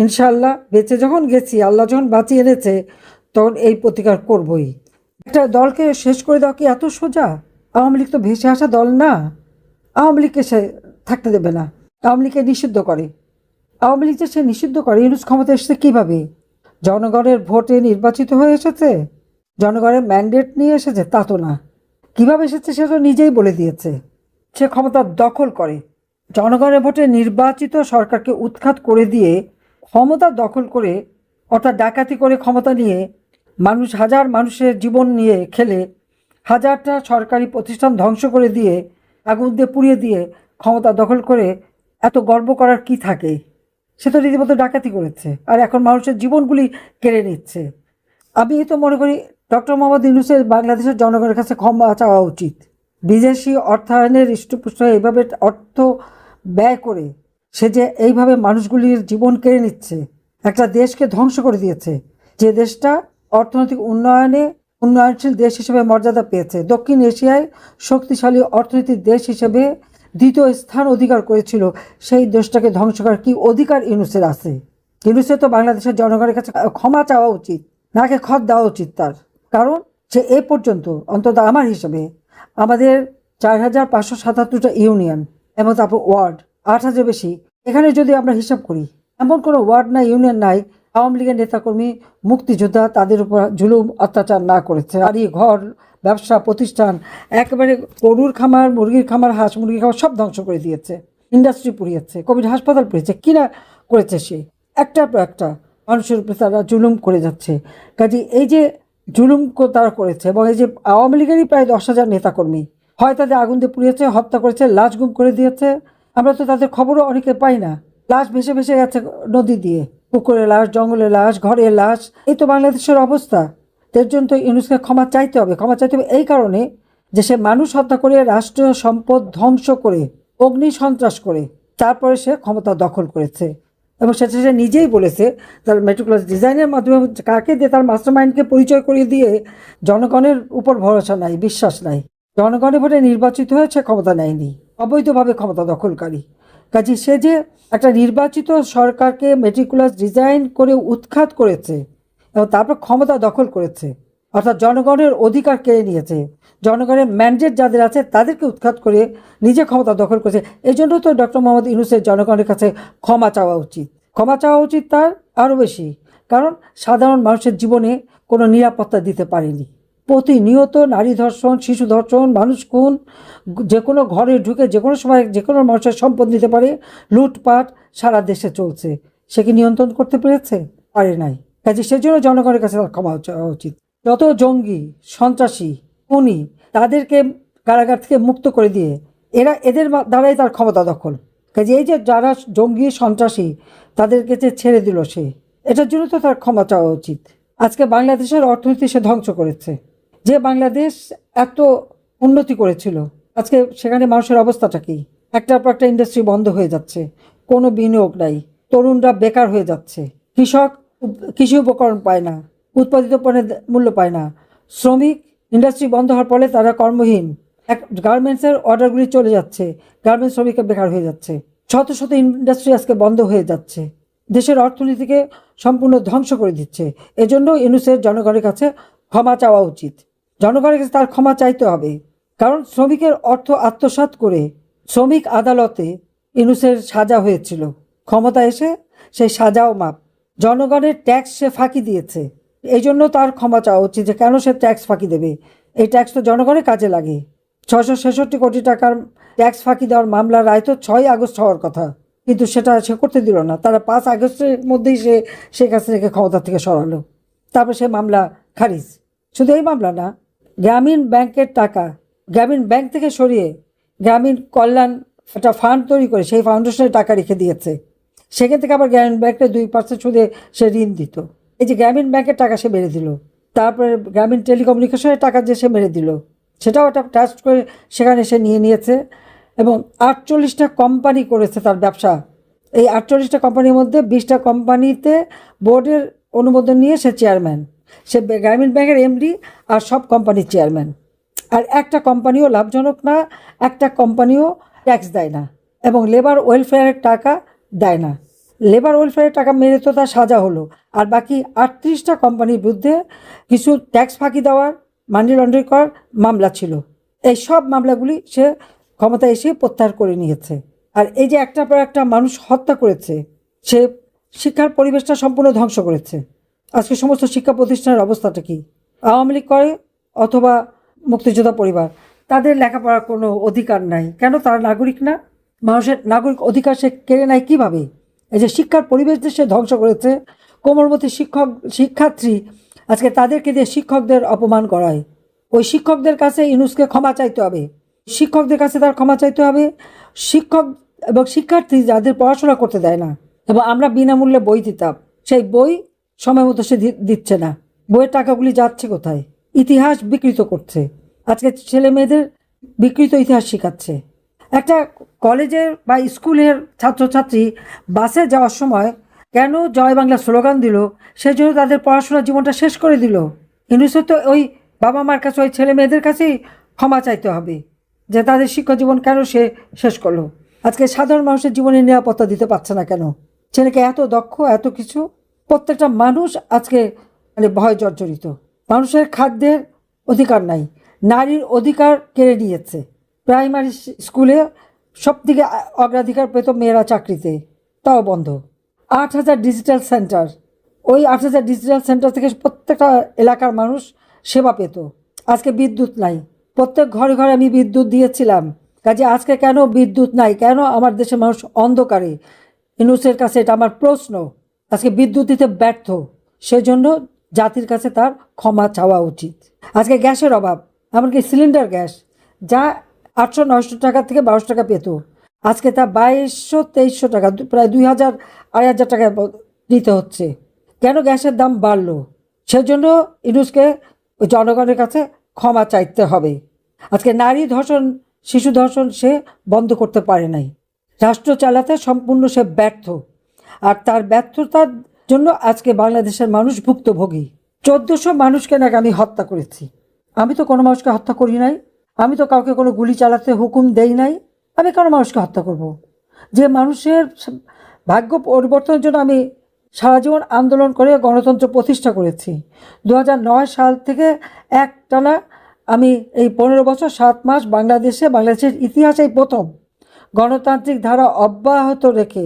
ইনশাআল্লাহ বেঁচে যখন গেছি, আল্লাহ যখন বাঁচিয়ে এনেছে, তখন এই প্রতিকার করবই। একটা দলকে শেষ করে দেওয়া কি এত সোজা? আওয়ামী লীগ তো ভেসে আসা দল না। আওয়ামী লীগকে সে থাকতে দেবে না, আওয়ামী লীগকে নিষিদ্ধ করে। আওয়ামী লীগ যে সে নিষিদ্ধ করে, ইউনূস ক্ষমতা এসেছে কীভাবে? জনগণের ভোটে নির্বাচিত হয়ে এসেছে, জনগণের ম্যান্ডেট নিয়ে এসেছে? তা তো না। কীভাবে এসেছে সেটা নিজেই বলে দিয়েছে। সে ক্ষমতা দখল করে, জনগণের ভোটে নির্বাচিত সরকারকে উৎখাত করে দিয়ে ক্ষমতা দখল করে, অর্থাৎ ডাকাতি করে ক্ষমতা নিয়ে হাজার মানুষের জীবন নিয়ে খেলে, হাজারটা সরকারি প্রতিষ্ঠান ধ্বংস করে দিয়ে, আগুন দিয়ে পুড়িয়ে দিয়ে ক্ষমতা দখল করে এত গর্ব করার কি থাকে? সে তো রীতিমতো ডাকাতি করেছে, আর এখন মানুষের জীবনগুলি কেড়ে নিচ্ছে। আমি তো মনে করি ডক্টর মোহাম্মদ ইউনূসের বাংলাদেশের জনগণের কাছে ক্ষমা চাওয়া উচিত। বিদেশি অর্থায়নের হৃষ্টপুষ্ট এইভাবে অর্থ ব্যয় করে সে যে এইভাবে মানুষগুলির জীবন কেড়ে নিচ্ছে, একটা দেশকে ধ্বংস করে দিয়েছে, যে দেশটা অর্থনৈতিক উন্নয়নশীল দেশ হিসেবে মর্যাদা পেয়েছে, দক্ষিণ এশিয়ায় শক্তিশালী অর্থনৈতিক দেশ হিসেবে দ্বিতীয় স্থান অধিকার করেছিল, সেই দেশটাকে ধ্বংস করার কি অধিকার ইউনূসের আছে? ইউনূসের তো বাংলাদেশের জনগণের কাছে ক্ষমা চাওয়া উচিত, নাকে খত দেওয়া উচিত তার। কারণ সে এ পর্যন্ত, অন্তত আমার হিসেবে, আমাদের 4577টা ইউনিয়ন এবং তারপর ওয়ার্ড 8000 বেশি, এখানে যদি আমরা হিসাব করি, এমন কোনো ওয়ার্ড নাই, ইউনিয়ন নাই আওয়ামী লীগের নেতাকর্মী, মুক্তিযোদ্ধা তাদের উপর জুলুম অত্যাচার না করেছে। বাড়ি ঘর, ব্যবসা প্রতিষ্ঠান, একেবারে গরুর খামার, মুরগির খামার, হাঁস মুরগির খামার সব ধ্বংস করে দিয়েছে, ইন্ডাস্ট্রি পুড়িয়েছে, কোভিড হাসপাতাল পুড়িয়েছে, কিনা করেছে সে। একটার পর একটা মানুষের উপরে তারা জুলুম করে যাচ্ছে। কাজে এই যে জুলুম তারা করেছে, এবং এই যে আওয়ামী লীগেরই প্রায় 10,000 নেতাকর্মী হয় তাদের আগুন দিয়ে পুড়িয়েছে, হত্যা করেছে, লাশ গুম করে দিয়েছে। আমরা তো তাদের খবরও অনেকে পাই না। লাশ ভেসে ভেসে যাচ্ছে নদী দিয়ে, পুকুরের লাশ, জঙ্গলের লাশ, ঘরের লাশ। এই তো বাংলাদেশের অবস্থা। এর জন্য তো ইউনূসকে ক্ষমা চাইতে হবে। ক্ষমা চাইতে হবে এই কারণে যে সে মানুষ হত্যা করে, রাষ্ট্রীয় সম্পদ ধ্বংস করে, অগ্নি সন্ত্রাস করে তারপরে সে ক্ষমতা দখল করেছে। এবং সেটা সে নিজেই বলেছে, তার মেট্রিকুলাস ডিজাইনের মাধ্যমে কাকে দিয়ে, তার মাস্টারমাইন্ডকে পরিচয় করিয়ে দিয়ে জনগণের উপর ভরসা নাই, বিশ্বাস নাই। জনগণের ভোটে নির্বাচিত হয়েছে, ক্ষমতা নেয়নি, অবৈধভাবে ক্ষমতা দখলকারী। কাজে সে যে একটা নির্বাচিত সরকারকে মেট্রিকুলাস ডিজাইন করে উৎখাত করেছে এবং তারপর ক্ষমতা দখল করেছে, অর্থাৎ জনগণের অধিকার কেড়ে নিয়েছে, জনগণের ম্যান্ডেট যাদের আছে তাদেরকে উৎখাত করে নিজে ক্ষমতা দখল করেছে। এই জন্য তো ডক্টর মোহাম্মদ ইউনূসের জনগণের কাছে ক্ষমা চাওয়া উচিত। ক্ষমা চাওয়া উচিত তার আরও বেশি, কারণ সাধারণ মানুষের জীবনে কোনো নিরাপত্তা দিতে পারেনি। প্রতিনিয়ত নারী ধর্ষণ, শিশু ধর্ষণ, মানুষ খুন, যে কোনো ঘরে ঢুকে যে কোনো সময় যে কোনো মানুষের সম্পদ নিতে পারে, লুটপাট সারা দেশে চলছে। সে কি নিয়ন্ত্রণ করতে পেরেছে? পারে নাই। কাজে সেজন্য জনগণের কাছে তার ক্ষমা চাওয়া উচিত। যত জঙ্গি, সন্ত্রাসী, খুনি, তাদেরকে কারাগার থেকে মুক্ত করে দিয়ে এদের দ্বারাই তার ক্ষমতা দখল। কাজে এই যে যারা জঙ্গি, সন্ত্রাসী, তাদেরকে যে ছেড়ে দিল সে, এটার জন্য তো তার ক্ষমা চাওয়া উচিত। আজকে বাংলাদেশের অর্থনীতি সে ধ্বংস করেছে। যে বাংলাদেশ এত উন্নতি করেছিল, আজকে সেখানে মানুষের অবস্থাটা কি? একটার পর একটা ইন্ডাস্ট্রি বন্ধ হয়ে যাচ্ছে, কোনো বিনিয়োগ নাই, তরুণরা বেকার হয়ে যাচ্ছে, কৃষক কৃষি উপকরণ পায় না, উৎপাদিত পণ্যের মূল্য পায় না, শ্রমিক ইন্ডাস্ট্রি বন্ধ হওয়ার ফলে তারা কর্মহীন, গার্মেন্টসের অর্ডারগুলি চলে যাচ্ছে, গার্মেন্টস শ্রমিকরা বেকার হয়ে যাচ্ছে, শত শত ইন্ডাস্ট্রি আজকে বন্ধ হয়ে যাচ্ছে, দেশের অর্থনীতিকে সম্পূর্ণ ধ্বংস করে দিচ্ছে। এজন্য ইউনূসের জনগণের কাছে ক্ষমা চাওয়া উচিত। জনগণের কাছে তার ক্ষমা চাইতে হবে, কারণ শ্রমিকের অর্থ আত্মসাৎ করে শ্রমিক আদালতে ইউনূসের সাজা হয়েছিল। ক্ষমতা এসে সেই সাজাও মাপ। জনগণের ট্যাক্স সে ফাঁকি দিয়েছে, এই জন্য তার ক্ষমা চাওয়া উচিত। যে কেন সে ট্যাক্স ফাঁকি দেবে? এই ট্যাক্স তো জনগণের কাজে লাগে। 666 কোটি টাকার ট্যাক্স ফাঁকি দেওয়ার মামলার রায় তো 6 আগস্ট হওয়ার কথা, কিন্তু সেটা সে করতে দিল না। তারা 5 আগস্টের মধ্যেই শেখ হাসিনাকে ক্ষমতা থেকে সরালো। তারপর সে মামলা খারিজ। শুধু এই মামলা না, গ্রামীণ ব্যাংকের টাকা গ্রামীণ ব্যাংক থেকে সরিয়ে গ্রামীণ কল্যাণ একটা ফান্ড তৈরি করে সেই ফাউন্ডেশনের টাকা রেখে দিয়েছে। সেখান থেকে আবার গ্রামীণ ব্যাংকে 2% সুদে সে ঋণ দিত। এই যে গ্রামীণ ব্যাংকের টাকা সে মেরে দিল। তারপরে গ্রামীণ টেলিকমিউনিকেশনের টাকা যে সে মেরে দিল, সেটাও একটা ট্রাস্ট করে সেখানে সে নিয়েছে। এবং 48টা কোম্পানি করেছে তার ব্যবসা। এই 48টা কোম্পানির মধ্যে 20টা কোম্পানিতে বোর্ডের অনুমোদন নিয়ে সে চেয়ারম্যান। সে গ্রামীণ ব্যাংকের এমডি আর সব কোম্পানির চেয়ারম্যান। আর একটা কোম্পানিও লাভজনক না, একটা কোম্পানিও ট্যাক্স দেয় না, এবং লেবার ওয়েলফেয়ারের টাকা দেয় না। লেবার ওয়েলফেয়ারের টাকা মেরে তো তার সাজা হলো, আর বাকি 38টা কোম্পানির বিরুদ্ধে কিছু ট্যাক্স ফাঁকি দেওয়ার, মানি লন্ডারিং করার মামলা ছিল। এই সব মামলাগুলি সে ক্ষমতায় এসে প্রত্যাহার করে নিয়েছে। আর এই যে একটার পর একটা মানুষ হত্যা করেছে, সে শিক্ষার পরিবেশটা সম্পূর্ণ ধ্বংস করেছে। আজকে সমস্ত শিক্ষা প্রতিষ্ঠানের অবস্থাটা কি? আওয়ামী লীগ করে অথবা মুক্তিযোদ্ধা পরিবার, তাদের লেখাপড়ার কোনো অধিকার নাই কেন? তারা নাগরিক না? মানুষের নাগরিক অধিকার সে কেড়ে নেয় কীভাবে? এই যে শিক্ষার পরিবেশ যে সে ধ্বংস করেছে, কোমলমতি শিক্ষার্থী আজকে তাদেরকে দিয়ে শিক্ষকদের অপমান করায়। ওই শিক্ষকদের কাছে ইউনূসকে ক্ষমা চাইতে হবে, শিক্ষকদের কাছে তার ক্ষমা চাইতে হবে। শিক্ষক এবং শিক্ষার্থী যাদের পড়াশোনা করতে দেয় না, এবং আমরা বিনামূল্যে বই দিতাম, সেই বই সময় মতো সে দিচ্ছে না। বইয়ের টাকাগুলি যাচ্ছে কোথায়? ইতিহাস বিকৃত করছে, আজকে ছেলে মেয়েদের বিকৃত ইতিহাস শেখাচ্ছে। একটা কলেজের বা স্কুলের ছাত্রছাত্রী বাসে যাওয়ার সময় কেন জয় বাংলা স্লোগান দিল, সেই জন্য তাদের পড়াশোনার জীবনটা শেষ করে দিল। ইউনূসের তো ওই বাবা মার কাছে, ওই ছেলে মেয়েদের কাছেই ক্ষমা চাইতে হবে যে তাদের শিক্ষা জীবন কেন সে শেষ করলো। আজকে সাধারণ মানুষের জীবনে নিরাপত্তা দিতে পারছে না কেন? ছেলেকে এত দক্ষ, এত কিছু, প্রত্যেকটা মানুষ আজকে মানে ভয় জর্জরিত। মানুষের খাদ্যের অধিকার নাই, নারীর অধিকার কেড়ে নিয়েছে। প্রাইমারি স্কুলে সব থেকে অগ্রাধিকার পেত মেয়েরা চাকরিতে, তাও বন্ধ। 8,000 ডিজিটাল সেন্টার, ওই 8,000 ডিজিটাল সেন্টার থেকে প্রত্যেকটা এলাকার মানুষ সেবা পেত। আজকে বিদ্যুৎ নাই, প্রত্যেক ঘরে ঘরে আমি বিদ্যুৎ দিয়েছিলাম, কাজে আজকে কেন বিদ্যুৎ নাই? কেন আমার দেশের মানুষ অন্ধকারে? ইউনূসের কাছে এটা আমার প্রশ্ন। আজকে বিদ্যুৎ দিতে ব্যর্থ, সেজন্য জাতির কাছে তার ক্ষমা চাওয়া উচিত। আজকে গ্যাসের অভাব, এমনকি সিলিন্ডার গ্যাস যা 800-900 টাকা থেকে 1200 টাকা পেত, আজকে তা 2200-2300 টাকা, প্রায় 2000-2500 টাকা দিতে হচ্ছে। কেন গ্যাসের দাম বাড়লো? সেজন্য ইউনূসকে জনগণের কাছে ক্ষমা চাইতে হবে। আজকে নারী ধর্ষণ, শিশু ধর্ষণ সে বন্ধ করতে পারে নাই, রাষ্ট্র চালাতে সম্পূর্ণ সে ব্যর্থ। আর তার ব্যর্থতার জন্য আজকে বাংলাদেশের মানুষ ভুক্তভোগী। 1400 মানুষকে নাকি আমি হত্যা করেছি। আমি তো কোনো মানুষকে হত্যা করি নাই, আমি তো কাউকে কোনো গুলি চালাতে হুকুম দেই নাই। আমি কোনো মানুষকে হত্যা করব? যে মানুষের ভাগ্য পরিবর্তনের জন্য আমি সারা জীবন আন্দোলন করে গণতন্ত্র প্রতিষ্ঠা করেছি। 2009 সাল থেকে একটানা আমি এই 15 বছর 7 মাস বাংলাদেশের ইতিহাসেই প্রথম গণতান্ত্রিক ধারা অব্যাহত রেখে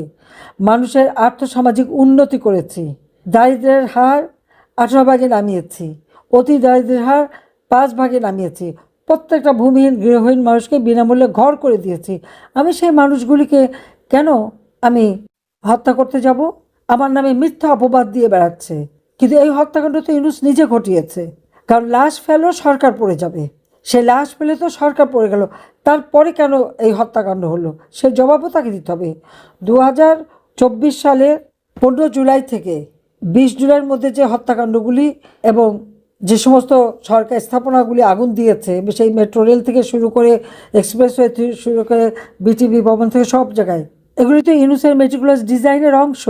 মানুষের আর্থসামাজিক উন্নতি করেছি। দারিদ্র্যের হার 18 ভাগে নামিয়েছি, অতি দারিদ্র্যের হার 5 ভাগে নামিয়েছি। প্রত্যেকটা ভূমিহীন গৃহহীন মানুষকে বিনামূল্যে ঘর করে দিয়েছি। আমি সেই মানুষগুলিকে কেন আমি হত্যা করতে যাব? আমার নামে মিথ্যা অপবাদ দিয়ে বেড়াচ্ছে। কিন্তু এই হত্যাকাণ্ড তো ইউনূস নিজে ঘটিয়েছে, কারণ লাশ ফেলেও সরকার পড়ে যাবে। সে লাশ ফেলে তো সরকার পড়ে গেল, তারপরে কেন এই হত্যাকাণ্ড হলো সে জবাবও তাকে দিতে হবে। 2024 সালের 15 জুলাই থেকে 20 জুলাইয়ের মধ্যে যে হত্যাকাণ্ডগুলি এবং যে সমস্ত সরকার স্থাপনাগুলি আগুন দিয়েছে, সেই মেট্রো রেল থেকে শুরু করে এক্সপ্রেসওয়ে থেকে শুরু করে বিটিভি ভবন থেকে সব জায়গায়, এগুলি তো ইউনূসের মেটিকুলাস ডিজাইনের অংশ।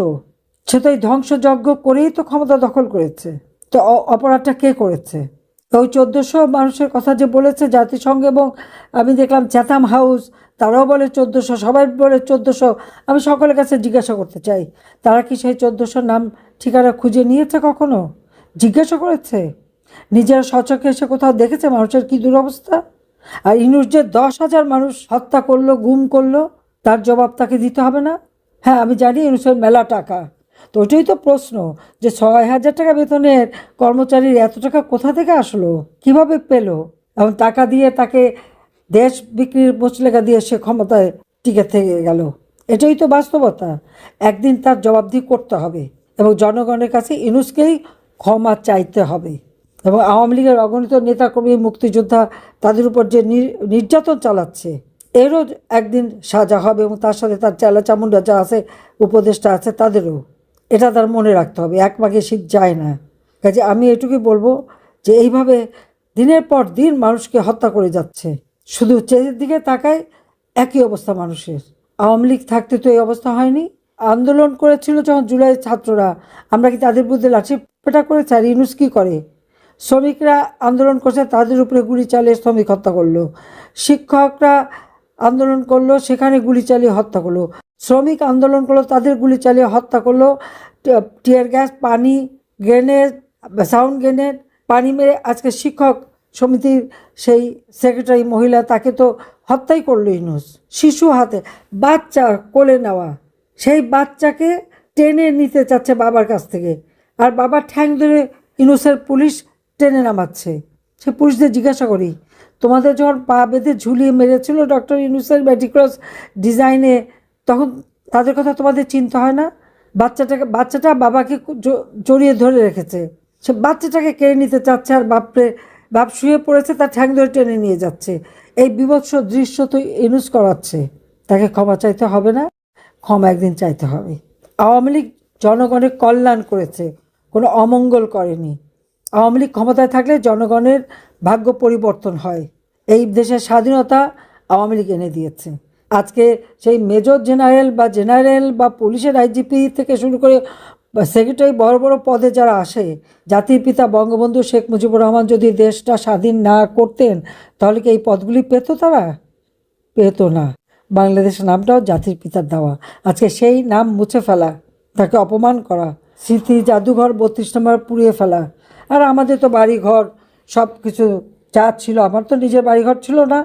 সে তো এই ধ্বংসযজ্ঞ করেই তো ক্ষমতা দখল করেছে। তো অপরাধটা কে করেছে? ওই 1400 মানুষের কথা যে বলেছে জাতিসংঘ, এবং আমি দেখলাম চ্যাথাম হাউস তারাও বলে 1400, সবাই বলে 1400। আমি সকলের কাছে জিজ্ঞাসা করতে চাই, তারা কি সেই 1400 নাম ঠিকানা খুঁজে নিয়েছে? কখনো জিজ্ঞাসা করেছে? নিজেরা সচক্ষে এসে কোথাও দেখেছে মানুষের কী দুরবস্থা? আর ইউনূস যে 10,000 মানুষ হত্যা করলো, গুম করলো, তার জবাব তাকে দিতে হবে না? হ্যাঁ, আমি জানি ইউনূসের মেলা টাকা, তো ওইটাই তো প্রশ্ন যে 6,000 টাকা বেতনের কর্মচারীর এত টাকা কোথা থেকে আসলো, কিভাবে পেল? এবং টাকা দিয়ে তাকে দেশ বিক্রির মুচলেখা দিয়ে সে ক্ষমতায় টিকে থেকে গেল। এটাই তো বাস্তবতা। একদিন তার জবাবদিহি করতে হবে, এবং জনগণের কাছে ইউনূসকেই ক্ষমা চাইতে হবে। এবং আওয়ামী লীগের অগণিত নেতাকর্মী, মুক্তিযোদ্ধা, তাদের উপর যে নির্যাতন চালাচ্ছে, এরও একদিন সাজা হবে, এবং তার সাথে তার চেলা চামুন্ডা যা আছে, উপদেষ্টা আছে, তাদেরও এটা তার মনে রাখতে হবে। এক মাঘে শীত যায় না। কাজে আমি এটুকুই বলবো যে এইভাবে দিনের পর দিন মানুষকে হত্যা করে যাচ্ছে। শুধু চেয়ের দিকে তাকায়, একই অবস্থা মানুষের। আওয়ামী লীগ থাকতে তো এই অবস্থা হয়নি। আন্দোলন করেছিল যখন জুলাই ছাত্ররা, আমরা কি তাদের বিরুদ্ধে লাঠিপেটা করেছি? আর ইউনূস কী করে? শ্রমিকরা আন্দোলন করছে, তাদের উপরে গুলি চালিয়ে শ্রমিক হত্যা করলো। শিক্ষকরা আন্দোলন করলো, সেখানে গুলি চালিয়ে হত্যা করলো। শ্রমিক আন্দোলন করলো, তাদের গুলি চালিয়ে হত্যা করলো, টিয়ার গ্যাস, পানি, গ্রেনেড, সাউন্ড গ্রেনেড, পানি মেরে আজকে শিক্ষক সমিতির সেই সেক্রেটারি মহিলা, তাকে তো হত্যাই করলো ইউনূস। শিশু হাতে, বাচ্চা কোলে নেওয়া, সেই বাচ্চাকে টেনে নিতে চাচ্ছে বাবার কাছ থেকে, আর বাবার ঠ্যাং ধরে ইউনূসের পুলিশ টেনে নামাচ্ছে। সে পুলিশদের জিজ্ঞাসা করি, তোমাদের যখন পা বেঁধে ঝুলিয়ে মেরেছিল ডক্টর ইউনূসের মেডিক্রস ডিজাইনে, তখন তাদের কথা তোমাদের চিন্তা হয় না? বাচ্চাটা বাবাকে জড়িয়ে ধরে রেখেছে, সে বাচ্চাটাকে কেড়ে নিতে চাচ্ছে, আর বাপ শুয়ে পড়েছে, তার ঠ্যাং ধরে টেনে নিয়ে যাচ্ছে। এই বিভৎস দৃশ্য তো ইউনূস করাচ্ছে। তাকে ক্ষমা চাইতে হবে না? ক্ষমা একদিন চাইতে হবে। আওয়ামী লীগ জনগণের কল্যাণ করেছে, কোনো অমঙ্গল করেনি। আওয়ামী লীগ ক্ষমতায় থাকলে জনগণের ভাগ্য পরিবর্তন হয়। এই দেশের স্বাধীনতা আওয়ামী লীগ এনে দিয়েছে। আজকে সেই মেজর জেনারেল বা পুলিশের আইজিপি থেকে শুরু করে সেক্রেটারি, বড় বড় পদে যারা আসে, জাতির পিতা বঙ্গবন্ধু শেখ মুজিবুর রহমান যদি দেশটা স্বাধীন না করতেন, তাহলে কি এই পদগুলি পেত? তারা পেত না। বাংলাদেশের নামটাও জাতির পিতার দেওয়া, আজকে সেই নাম মুছে ফেলা, তাকে অপমান করা, স্মৃতি জাদুঘর 32 নম্বর পুড়িয়ে ফেলা। আর আমাদের তো বাড়িঘর সব কিছু যা ছিল, আমার তো নিজের বাড়িঘর ছিল না,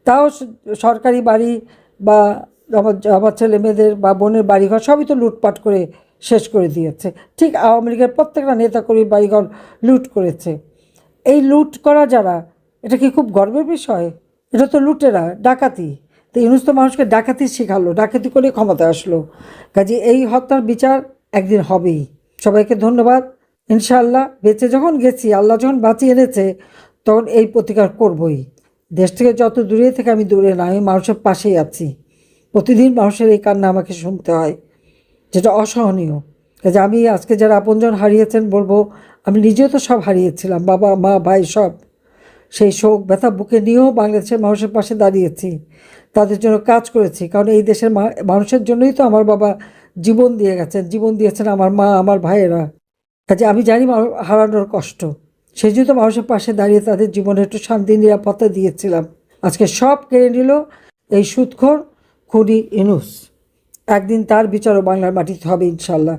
তাও সরকারি বাড়ি বা আমার ছেলে মেয়েদের বা বোনের বাড়িঘর সবই তো লুটপাট করে শেষ করে দিয়েছে। ঠিক আওয়ামী লীগের প্রত্যেকটা নেতাকর্মীর বাড়িঘর লুট করেছে। এই লুট করা যারা, এটা কি খুব গর্বের বিষয়? এটা তো লুটেরা, ডাকাতি। তো ইউনূস তো মানুষকে ডাকাতি শেখালো, ডাকাতি করে ক্ষমতায় আসলো। কাজে এই হত্যার বিচার একদিন হবেই। সবাইকে ধন্যবাদ। ইনশাআল্লাহ বেঁচে যখন গেছি, আল্লাহ যখন বাঁচিয়ে এনেছে, তখন এই প্রতিকার করবই। দেশ থেকে যত দূরে থেকে আমি দূরে না, আমি মানুষের পাশেই আছি। প্রতিদিন মানুষের এই কান্না আমাকে শুনতে হয়, যেটা অসহনীয়। কাজে আমি আজকে যারা আপনজন হারিয়েছেন বলবো, আমি নিজেও তো সব হারিয়েছিলাম, বাবা মা ভাই সব। সেই শোক ব্যথা বুকে নিয়েও বাংলাদেশের মানুষের পাশে দাঁড়িয়েছি, তাদের জন্য কাজ করেছি। কারণ এই দেশের মানুষের জন্যই তো আমার বাবা জীবন দিয়ে গেছেন, জীবন দিয়েছেন আমার মা, আমার ভাইয়েরা। কাজে আমি জানি হারানোর কষ্ট, সেই জন্য তো মানুষের পাশে দাঁড়িয়ে তাদের জীবনে একটু শান্তি নিরাপত্তা দিয়েছিলাম। আজকে সব কেড়ে নিল এই সুদখোর খুনি ইউনূস। একদিন তার বিচারও বাংলার মাটিতে হবে ইনশাল্লাহ।